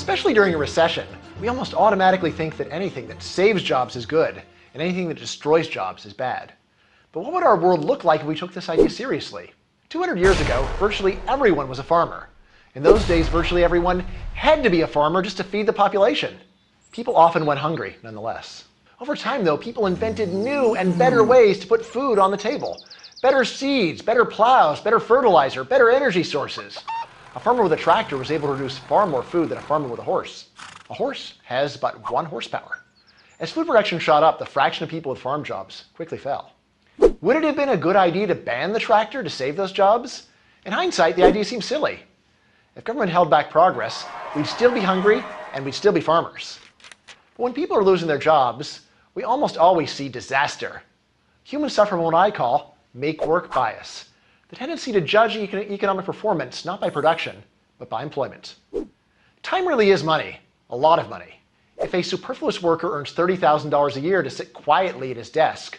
Especially during a recession, we almost automatically think that anything that saves jobs is good, and anything that destroys jobs is bad. But what would our world look like if we took this idea seriously? 200 years ago, virtually everyone was a farmer. In those days, virtually everyone had to be a farmer just to feed the population. People often went hungry, nonetheless. Over time, though, people invented new and better ways to put food on the table. Better seeds, better plows, better fertilizer, better energy sources. A farmer with a tractor was able to produce far more food than a farmer with a horse. A horse has but 1 horsepower. As food production shot up, the fraction of people with farm jobs quickly fell. Would it have been a good idea to ban the tractor to save those jobs? In hindsight, the idea seems silly. If government held back progress, we'd still be hungry and we'd still be farmers. But when people are losing their jobs, we almost always see disaster. Humans suffer from what I call make-work bias, the tendency to judge economic performance not by production, but by employment. Time really is money, a lot of money. If a superfluous worker earns $30,000 a year to sit quietly at his desk,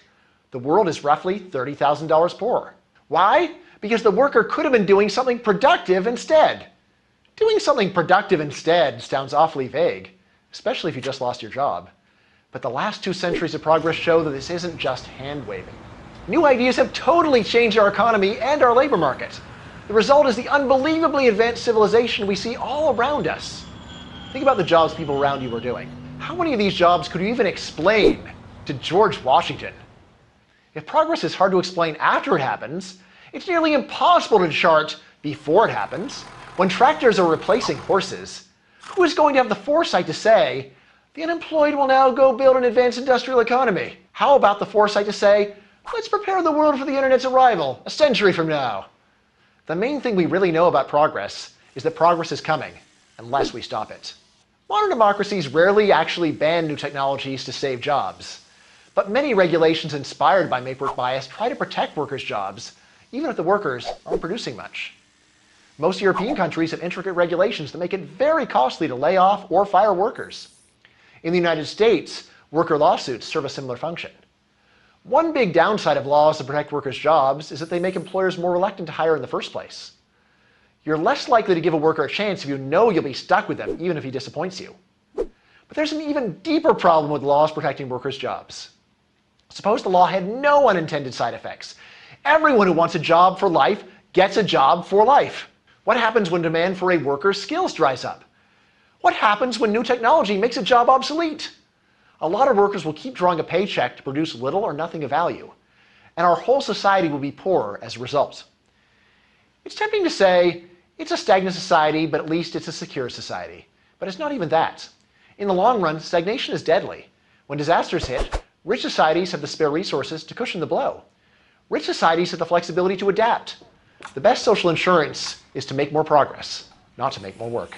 the world is roughly $30,000 poorer. Why? Because the worker could have been doing something productive instead. Doing something productive instead sounds awfully vague, especially if you just lost your job. But the last 2 centuries of progress show that this isn't just hand-waving. New ideas have totally changed our economy and our labor market. The result is the unbelievably advanced civilization we see all around us. Think about the jobs people around you are doing. How many of these jobs could you even explain to George Washington? If progress is hard to explain after it happens, it's nearly impossible to chart before it happens. When tractors are replacing horses, who is going to have the foresight to say, the unemployed will now go build an advanced industrial economy? How about the foresight to say, let's prepare the world for the internet's arrival a century from now? The main thing we really know about progress is that progress is coming, unless we stop it. Modern democracies rarely actually ban new technologies to save jobs. But many regulations inspired by make-work bias try to protect workers' jobs, even if the workers aren't producing much. Most European countries have intricate regulations that make it very costly to lay off or fire workers. In the United States, worker lawsuits serve a similar function. One big downside of laws to protect workers' jobs is that they make employers more reluctant to hire in the first place. You're less likely to give a worker a chance if you know you'll be stuck with them, even if he disappoints you. But there's an even deeper problem with laws protecting workers' jobs. Suppose the law had no unintended side effects. Everyone who wants a job for life gets a job for life. What happens when demand for a worker's skills dries up? What happens when new technology makes a job obsolete? A lot of workers will keep drawing a paycheck to produce little or nothing of value, and our whole society will be poorer as a result. It's tempting to say, it's a stagnant society, but at least it's a secure society. But it's not even that. In the long run, stagnation is deadly. When disasters hit, rich societies have the spare resources to cushion the blow. Rich societies have the flexibility to adapt. The best social insurance is to make more progress, not to make more work.